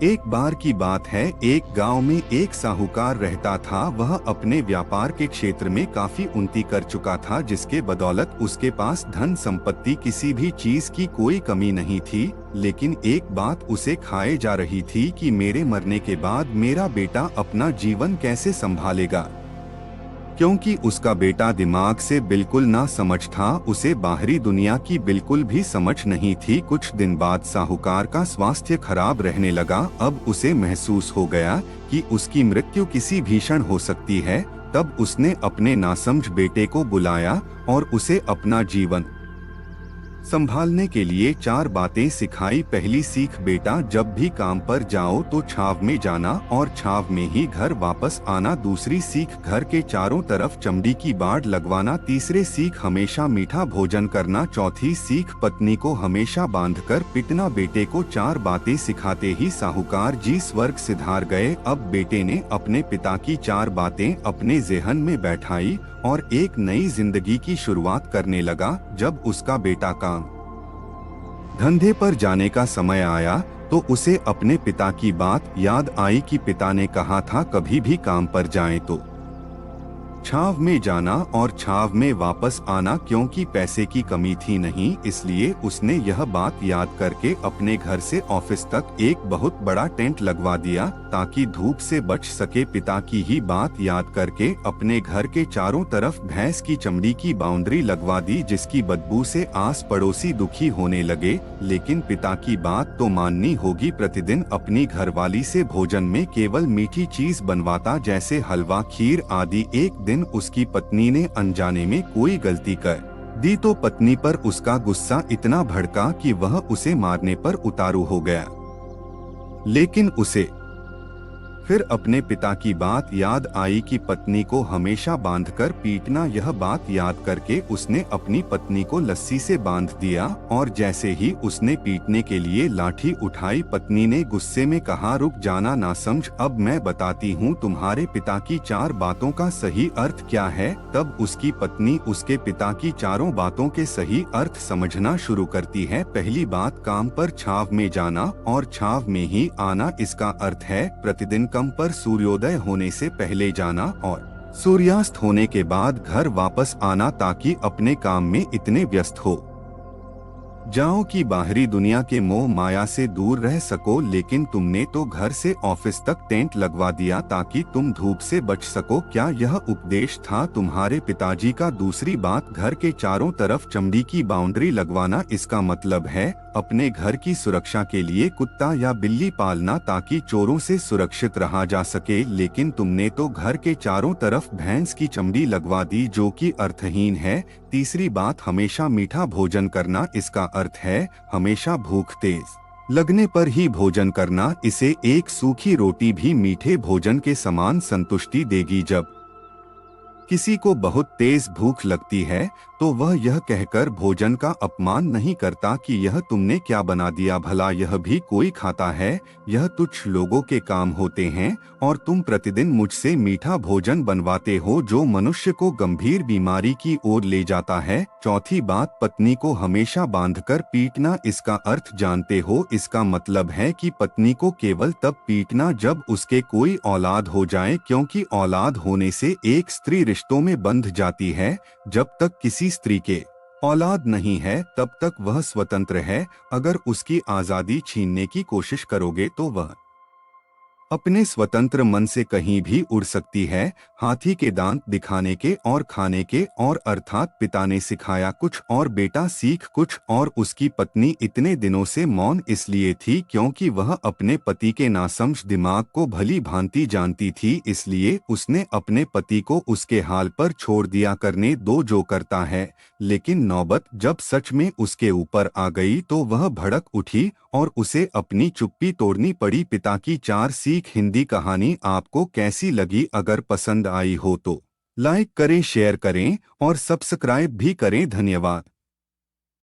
एक बार की बात है, एक गांव में एक साहूकार रहता था। वह अपने व्यापार के क्षेत्र में काफी उन्नति कर चुका था, जिसके बदौलत उसके पास धन संपत्ति किसी भी चीज की कोई कमी नहीं थी। लेकिन एक बात उसे खाए जा रही थी कि मेरे मरने के बाद मेरा बेटा अपना जीवन कैसे संभालेगा, क्योंकि उसका बेटा दिमाग से बिल्कुल ना समझ था। उसे बाहरी दुनिया की बिल्कुल भी समझ नहीं थी। कुछ दिन बाद साहूकार का स्वास्थ्य खराब रहने लगा। अब उसे महसूस हो गया कि उसकी मृत्यु किसी भीषण हो सकती है। तब उसने अपने नासमझ बेटे को बुलाया और उसे अपना जीवन संभालने के लिए 4 बातें सिखाई। पहली सीख, बेटा जब भी काम पर जाओ तो छाव में जाना और छाव में ही घर वापस आना। दूसरी सीख, घर के चारों तरफ चमड़ी की बाड़ लगवाना। तीसरी सीख, हमेशा मीठा भोजन करना। चौथी सीख, पत्नी को हमेशा बांधकर पिटना। बेटे को 4 बातें सिखाते ही साहूकार जी स्वर्ग सिधार गए। अब बेटे ने अपने पिता की 4 बातें अपने ज़हन में बैठाई और एक नई जिंदगी की शुरुआत करने लगा। जब उसका बेटा काम धंधे पर जाने का समय आया तो उसे अपने पिता की बात याद आई कि पिता ने कहा था कभी भी काम पर जाएं तो छाव में जाना और छाव में वापस आना। क्योंकि पैसे की कमी थी नहीं, इसलिए उसने यह बात याद करके अपने घर से ऑफिस तक एक बहुत बड़ा टेंट लगवा दिया ताकि धूप से बच सके। पिता की ही बात याद करके अपने घर के चारों तरफ भैंस की चमड़ी की बाउंड्री लगवा दी, जिसकी बदबू से आस पड़ोसी दुखी होने लगे। लेकिन पिता की बात तो माननी होगी। प्रतिदिन अपनी घरवाली से भोजन में केवल मीठी चीज बनवाता, जैसे हलवा, खीर आदि। एक दिन उसकी पत्नी ने अनजाने में कोई गलती कर दी तो पत्नी पर उसका गुस्सा इतना भड़का कि वह उसे मारने पर उतारू हो गया। लेकिन उसे फिर अपने पिता की बात याद आई कि पत्नी को हमेशा बांधकर पीटना। यह बात याद करके उसने अपनी पत्नी को लस्सी से बांध दिया और जैसे ही उसने पीटने के लिए लाठी उठाई, पत्नी ने गुस्से में कहा, रुक जाना नासमझ, अब मैं बताती हूँ तुम्हारे पिता की 4 बातों का सही अर्थ क्या है। तब उसकी पत्नी उसके पिता की 4 बातों के सही अर्थ समझना शुरू करती है। पहली बात, काम पर छाव में जाना और छाव में ही आना। इसका अर्थ है प्रतिदिन पर सूर्योदय होने से पहले जाना और सूर्यास्त होने के बाद घर वापस आना, ताकि अपने काम में इतने व्यस्त हो जाओ कि बाहरी दुनिया के मोह माया से दूर रह सको। लेकिन तुमने तो घर से ऑफिस तक टेंट लगवा दिया ताकि तुम धूप से बच सको। क्या यह उपदेश था तुम्हारे पिताजी का? दूसरी बात, घर के चारों तरफ चमड़ी की बाउंड्री लगवाना। इसका मतलब है अपने घर की सुरक्षा के लिए कुत्ता या बिल्ली पालना ताकि चोरों से सुरक्षित रहा जा सके। लेकिन तुमने तो घर के चारों तरफ भैंस की चमड़ी लगवा दी, जो कि अर्थहीन है। तीसरी बात, हमेशा मीठा भोजन करना। इसका अर्थ है हमेशा भूख तेज लगने पर ही भोजन करना। इसे एक सूखी रोटी भी मीठे भोजन के समान संतुष्टि देगी। जब किसी को बहुत तेज भूख लगती है तो वह यह कहकर भोजन का अपमान नहीं करता कि यह तुमने क्या बना दिया, भला यह भी कोई खाता है। यह तुच्छ लोगों के काम होते हैं और तुम प्रतिदिन मुझसे मीठा भोजन बनवाते हो, जो मनुष्य को गंभीर बीमारी की ओर ले जाता है। चौथी बात, पत्नी को हमेशा बांधकर पीटना। इसका अर्थ जानते हो? इसका मतलब है कि पत्नी को केवल तब पीटना जब उसके कोई औलाद हो जाए, क्योंकि औलाद होने से एक स्त्री रिश्तों में बंध जाती है। जब तक किसी स्त्री के औलाद नहीं है तब तक वह स्वतंत्र है। अगर उसकी आजादी छीनने की कोशिश करोगे तो वह अपने स्वतंत्र मन से कहीं भी उड़ सकती है। हाथी के दांत दिखाने के और खाने के और, अर्थात पिता ने सिखाया कुछ और बेटा सीख कुछ और। उसकी पत्नी इतने दिनों से मौन इसलिए थी क्योंकि वह अपने पति के नासमझ दिमाग को भली भांति जानती थी। इसलिए उसने अपने पति को उसके हाल पर छोड़ दिया, करने दो जो करता है। लेकिन नौबत जब सच में उसके ऊपर आ गई तो वह भड़क उठी और उसे अपनी चुप्पी तोड़नी पड़ी। पिता की 4 सीख हिंदी कहानी आपको कैसी लगी? अगर पसंद आई हो तो लाइक करें, शेयर करें और सब्सक्राइब भी करें। धन्यवाद।